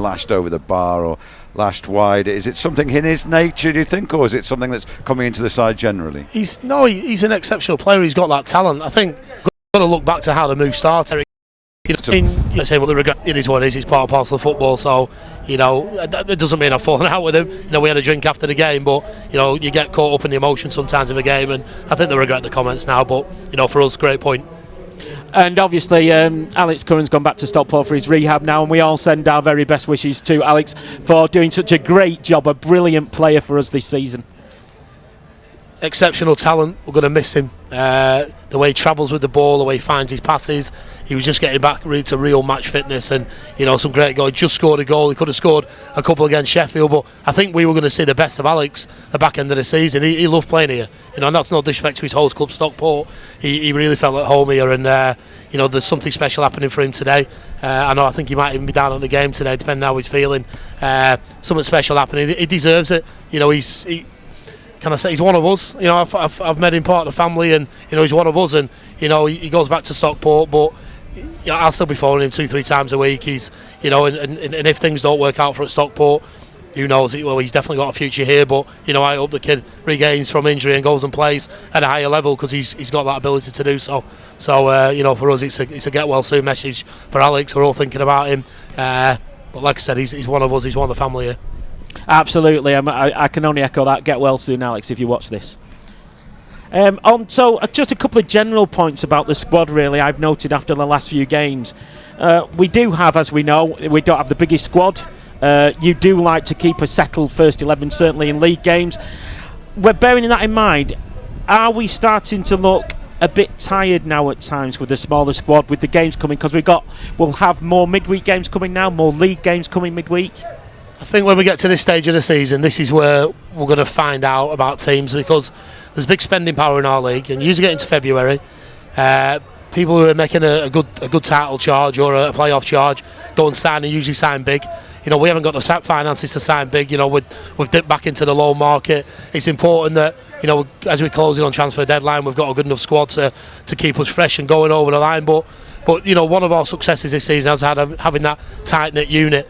lashed over the bar or lashed wide. Is it something in his nature, do you think, or is it something that's coming into the side generally? He's an exceptional player. He's got that talent. I think we've got to look back to how the move started. Saying what the regret, it is what it is. It's part and parcel of football. So, it doesn't mean I've fallen out with him. We had a drink after the game, but you get caught up in the emotion sometimes of a game, and I think they regret the comments now. But for us, great point. And obviously, Alex Curran's gone back to Stockport for his rehab now, and we all send our very best wishes to Alex for doing such a great job, a brilliant player for us this season. Exceptional talent. We're going to miss him. The way he travels with the ball, the way he finds his passes. He was just getting back to real match fitness, and some great goal. He just scored a goal. He could have scored a couple against Sheffield, but I think we were going to see the best of Alex at the back end of the season. He loved playing here. And that's no disrespect to his host club, Stockport. He really felt at home here, and there's something special happening for him today. I think he might even be down on the game today, depending on how he's feeling. Something special happening. He deserves it. Can I say he's one of us? I've made him part of the family, and he's one of us, and he goes back to Stockport, but I'll still be phoning him 2-3 times a week. He's and if things don't work out for at Stockport, who knows? Well, he's definitely got a future here, but I hope the kid regains from injury and goes and plays at a higher level, because he's got that ability to do so. So for us, it's a get well soon message for Alex. We're all thinking about him, but like I said, he's one of us. He's one of the family here. Absolutely, I can only echo that. Get well soon, Alex, if you watch this. So just a couple of general points about the squad, really, I've noted after the last few games. We do have, as we know, we don't have the biggest squad. You do like to keep a settled first 11, certainly in league games. We're bearing that in mind. Are we starting to look a bit tired now at times with the smaller squad, with the games coming? Because we'll have more midweek games coming now, more league games coming midweek. I think when we get to this stage of the season, this is where we're going to find out about teams, because there's big spending power in our league, and you usually get into February, people who are making a good title charge or a playoff charge go and sign, and usually sign big. We haven't got the finances to sign big. We've dipped back into the loan market. It's important that as we close in on transfer deadline, we've got a good enough squad to keep us fresh and going over the line. But one of our successes this season has had having that tight knit unit.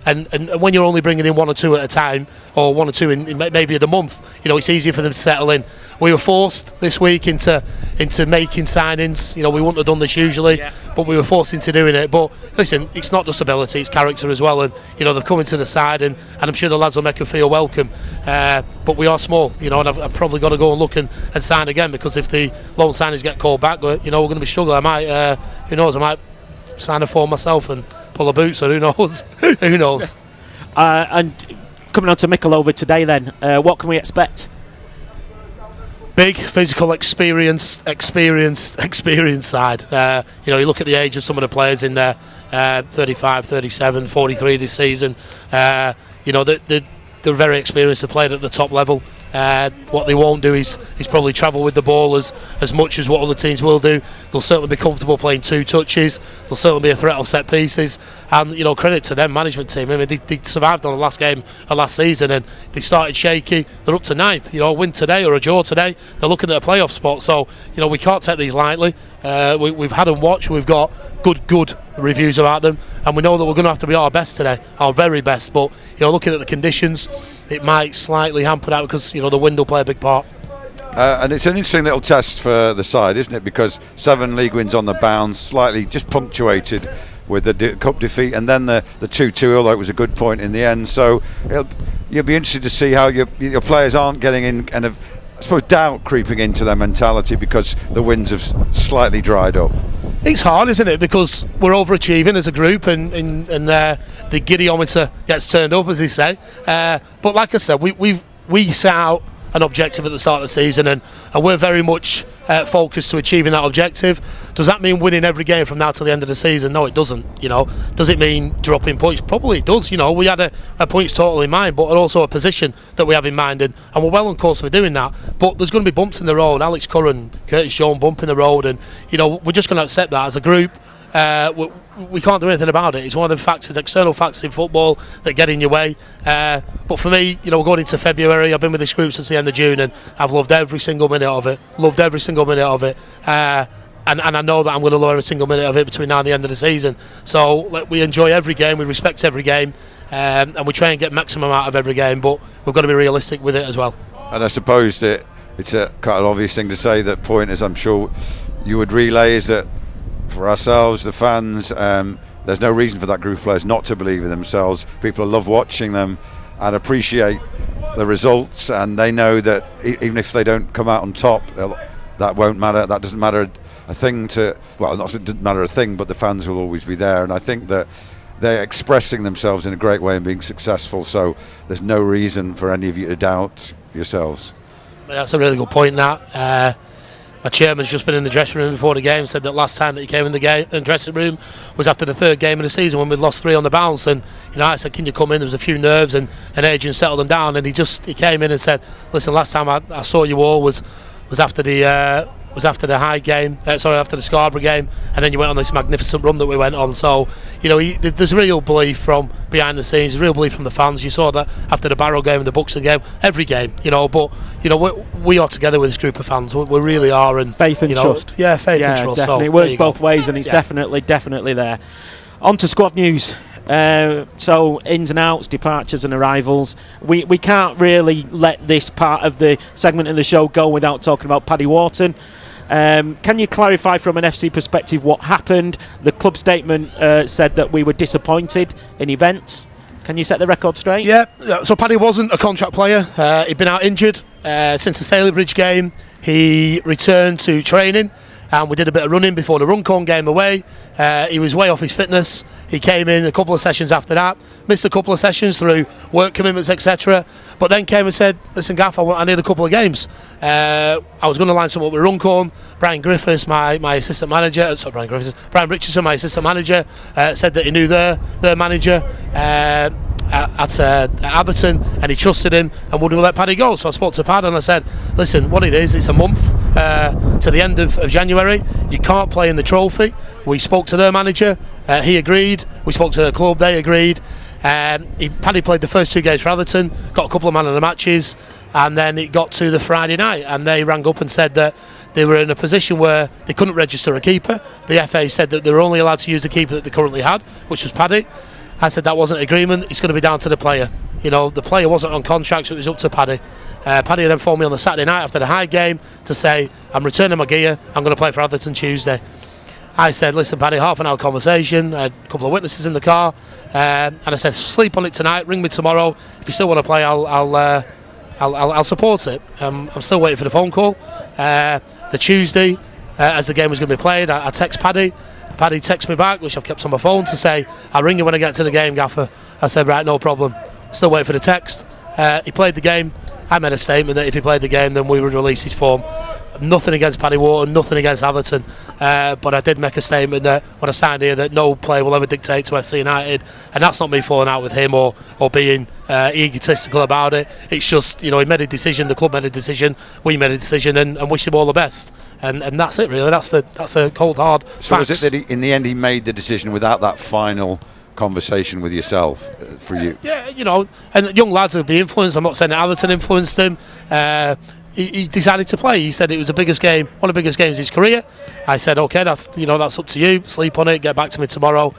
And when you're only bringing in one or two at a time, or one or two in maybe the month, it's easier for them to settle in. We were forced this week into making signings. We wouldn't have done this usually, but we were forced into doing it. But listen, it's not just ability, it's character as well. And they've come into the side, and I'm sure the lads will make them feel welcome. But we are small, and I've probably got to go and look and sign again, because if the loan signings get called back, we're going to be struggling. I might, who knows? I might sign a form myself and pull a boot. So who knows? Who knows? And coming on to Mikulova today, then, what can we expect? Big physical experience side. You look at the age of some of the players in there, 35, 37, 43 this season. They're very experienced. They played at the top level. What they won't do is probably travel with the ball as much as what other teams will do. They'll certainly be comfortable playing two touches. They'll certainly be a threat of set pieces. And credit to them management team. I mean, they survived on the last game of last season, and they started shaky. They're up to 9th. A win today or a draw today, they're looking at a playoff spot. So we can't take these lightly. We've had them watch. We've got good reviews about them, and we know that we're going to have to be our best today, our very best. But looking at the conditions, it might slightly hamper that, because the wind will play a big part. And it's an interesting little test for the side, isn't it? Because 7 league wins on the bounce, slightly just punctuated with the cup defeat, and then the 2-2, although it was a good point in the end. So you'll be interested to see how your players aren't getting in kind of, I suppose, doubt creeping into their mentality because the wins have slightly dried up. It's hard, isn't it? Because we're overachieving as a group, and the gidiometer gets turned up, as they say. But like I said, we set out an objective at the start of the season, and we're very much focused to achieving that objective. Does that mean winning every game from now till the end of the season? No, it doesn't. Does it mean dropping points? Probably it does. We had a points total in mind, but also a position that we have in mind, and we're well on course for doing that. But there's going to be bumps in the road. Alex Curran, Curtis Jones bump in the road, and we're just going to accept that as a group. We can't do anything about it. It's one of the factors, external factors in football that get in your way. But for me, we're going into February. I've been with this group since the end of June, and I've loved every single minute of it. and I know that I'm going to love every single minute of it between now and the end of the season. So we enjoy every game, we respect every game, and we try and get maximum out of every game, but we've got to be realistic with it as well. And I suppose that it's a kind of obvious thing to say. That point, as I'm sure you would relay, is that for ourselves, the fans, there's no reason for that group of players not to believe in themselves. People love watching them and appreciate the results, and they know that even if they don't come out on top, that won't matter. That doesn't matter a thing to, well, not it doesn't matter a thing, but the fans will always be there. And I think that they're expressing themselves in a great way and being successful, so there's no reason for any of you to doubt yourselves. That's a really good point, Nat. My chairman's just been in the dressing room before the game, said that last time that he came in the dressing room was after the third game of the season when we'd lost 3 on the bounce, and I said, can you come in? There was a few nerves, and Adrian settled them down, and he came in and said, listen, last time I saw you all was after the high game, after the Scarborough game, and then you went on this magnificent run that we went on. So there's real belief from behind the scenes, real belief from the fans. You saw that after the Barrow game and the Buxton game, every game, but we are together with this group of fans. We really are, and faith and trust. Faith and trust. Definitely. So it works both ways, and it's definitely there. On to squad news. So ins and outs, departures and arrivals. We can't really let this part of the segment of the show go without talking about Paddy Wharton. Can you clarify from an FC perspective what happened? The club statement said that we were disappointed in events. Can you set the record straight? Yeah, so Paddy wasn't a contract player. He'd been out injured since the Saleybridge game. He returned to training, and we did a bit of running before the Runcorn game away. He was way off his fitness. He came in a couple of sessions after that, missed a couple of sessions through work commitments, etc. But then came and said, listen, Gaff, I need a couple of games. I was going to line something up with Runcorn. Brian Griffiths, my assistant manager, Brian Richardson, my assistant manager, said that he knew their manager at Atherton, and he trusted him and wouldn't let Paddy go. So I spoke to Pad and I said, listen, what it is, it's a month to the end of January. You can't play in the trophy. We spoke to their manager, he agreed. We spoke to the club, they agreed. Paddy played the first 2 games for Atherton, got a couple of man of the matches, and then it got to the Friday night, and they rang up and said that they were in a position where they couldn't register a keeper. The FA said that they were only allowed to use the keeper that they currently had, which was Paddy. I said that wasn't agreement, it's going to be down to the player. The player wasn't on contract, so it was up to Paddy. Paddy then phoned me on the Saturday night after the high game to say, I'm returning my gear, I'm going to play for Atherton Tuesday. I said, listen, Paddy, half an hour conversation, I had a couple of witnesses in the car, and I said, sleep on it tonight, ring me tomorrow. If you still want to play, I'll support it. I'm still waiting for the phone call. The Tuesday, as the game was going to be played, I text Paddy. Paddy texts me back, which I've kept on my phone, to say, I'll ring you when I get to the game, Gaffer. I said, right, no problem. Still waiting for the text. He played the game. I made a statement that if he played the game, then we would release his form. Nothing against Paddy Wharton, nothing against Atherton, but I did make a statement that when I signed here that no player will ever dictate to FC United, and that's not me falling out with him or being egotistical about it. It's just, he made a decision, the club made a decision, we made a decision, and wish him all the best. And that's it, really. That's the cold hard So facts. was it that in the end he made the decision without that final conversation with yourself for you? Yeah, and young lads will be influenced. I'm not saying that Atherton influenced him. He decided to play. He said it was the biggest game, one of the biggest games of his career. I said, okay, that's up to you. Sleep on it. Get back to me tomorrow.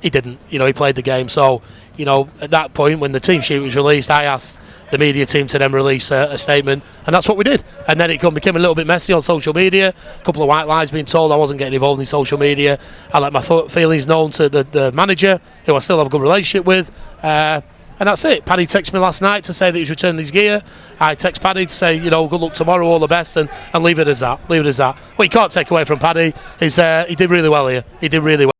He didn't. He played the game. So, at that point when the team sheet was released, I asked the media team to then release a statement, and that's what we did. And then it became a little bit messy on social media. A couple of white lies being told. I wasn't getting involved in social media. I let my feelings known to the manager, who I still have a good relationship with. And that's it. Paddy texted me last night to say that he's returning his gear. I text Paddy to say, good luck tomorrow, all the best, and leave it as that. What you can't take away from Paddy is he did really well here. He did really well.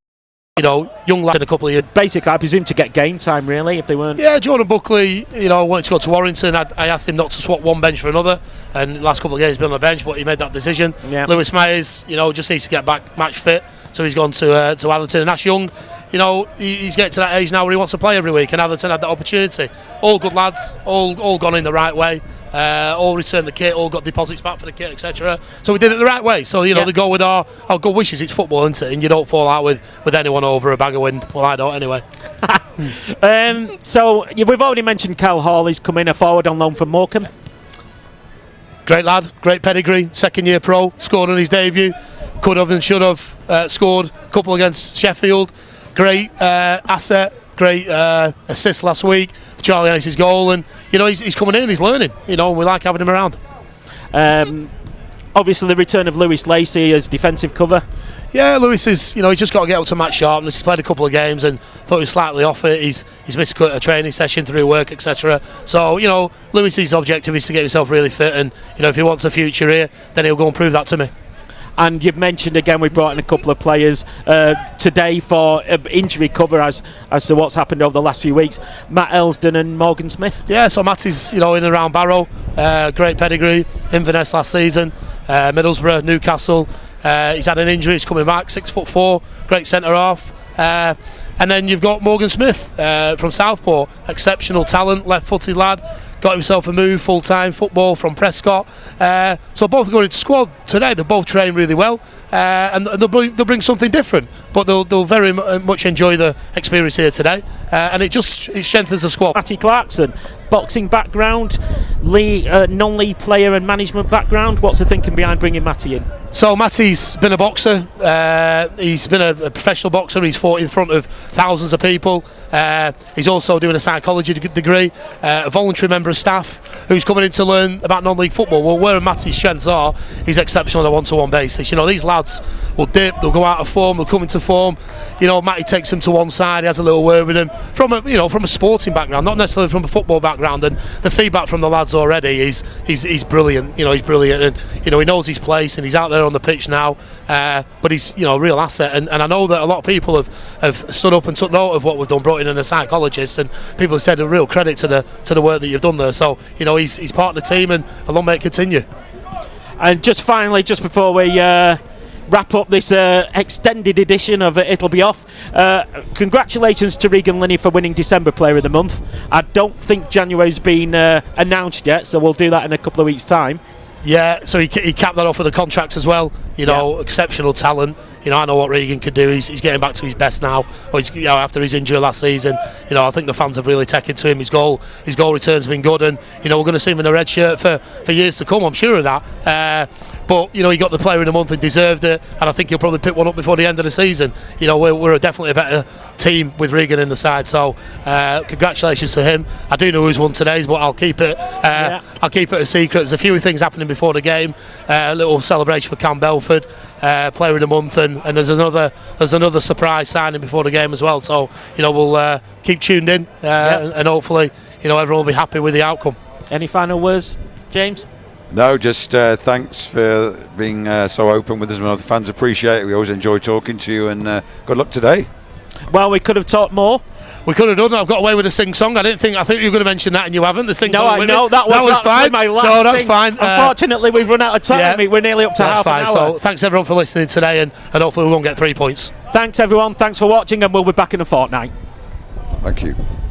Young lad in a couple of years. Basically, I presume to get game time, really, if they weren't. Yeah, Jordan Buckley, wanted to go to Warrington. I asked him not to swap one bench for another, and the last couple of games he's been on the bench, but he made that decision. Yeah. Lewis Myers, just needs to get back match fit, so he's gone to Atherton. And Ash Young, he's getting to that age now where he wants to play every week, and Atherton had that opportunity. All good lads, all gone in the right way. All returned the kit, all got deposits back for the kit, etc. So we did it the right way. So they go with our good wishes. It's football, isn't it? And you don't fall out with anyone over a bag of wind. Well, I don't anyway. So we've already mentioned Cal Hall. He's come in, a forward on loan from Morecambe. Great lad, great pedigree, second year pro, scored on his debut. could have and should have scored a couple against Sheffield. Great asset, great assist last week. Charlie Ennis's goal, and he's coming in, he's learning. And we like having him around. Obviously, the return of Lewis Lacey as defensive cover. Yeah, Lewis is, he's just got to get up to match sharpness. He's played a couple of games and thought he was slightly off it. He's missed a training session through work, etc. So, Lewis's objective is to get himself really fit, and, if he wants a future here, then he'll go and prove that to me. And you've mentioned again, we brought in a couple of players today for injury cover as to what's happened over the last few weeks. Matt Elsdon and Morgan Smith. Yeah, so Matt is in and around Barrow, great pedigree, Inverness last season, Middlesbrough, Newcastle. He's had an injury, he's coming back, 6'4", great centre half. And then you've got Morgan Smith from Southport, exceptional talent, left-footed lad. Got himself a move, full-time football from Prescott. So both going into squad today. They both train really well, and they'll bring something different. But they'll very much enjoy the experience here today, and it strengthens the squad. Matty Clarkson, boxing background, non-league player and management background. What's the thinking behind bringing Matty in? So Matty's been a boxer. He's been a professional boxer. He's fought in front of thousands of people. He's also doing a psychology degree, a voluntary member of staff who's coming in to learn about non-league football. Well, where Matty's strengths are, he's exceptional on a one-to-one basis. These lads will dip, they'll go out of form, they'll come into form. Matty takes them to one side, he has a little word with them from a sporting background, not necessarily from a football background. And the feedback from the lads already is he's brilliant. He's brilliant, and he knows his place, and he's out there on the pitch now. But he's a real asset, and I know that a lot of people have stood up and took note of what we've done, brought in a psychologist, and people have said a real credit to the work that you've done there. So he's part of the team, and long may it continue. And just finally, just before we wrap up this extended edition of It'll Be Off, congratulations to Regan Linney for winning December Player of the Month. I don't think January's been announced yet, so we'll do that in a couple of weeks' time. Yeah, so he capped that off with a contract as well. Exceptional talent. I know what Regan could do. He's getting back to his best now. After his injury last season, I think the fans have really taken to him. His goal return's been good, and we're going to see him in a red shirt for years to come. I'm sure of that. But he got the Player of the Month and deserved it, and I think he'll probably pick one up before the end of the season. We're definitely a better team with Regan in the side. So congratulations to him. I do know who's won today's, but I'll keep it. I'll keep it a secret. There's a few things happening before the game. A little celebration for Cam Belford, Player of the Month, and there's another surprise signing before the game as well. So we'll keep tuned in, and hopefully everyone will be happy with the outcome. Any final words, James? No, just thanks for being so open with us. The fans appreciate it. We always enjoy talking to you, and good luck today. Well, we could have talked more. We could have done. I've got away with a sing-song. I think you were going to mention that, and you haven't. The sing-song. No, I know that was fine. My last so that's thing. fine. Unfortunately, we've run out of time. We're nearly up to half an hour. So thanks everyone for listening today, and hopefully we won't get 3 points. Thanks everyone. Thanks for watching, and we'll be back in a fortnight. Thank you.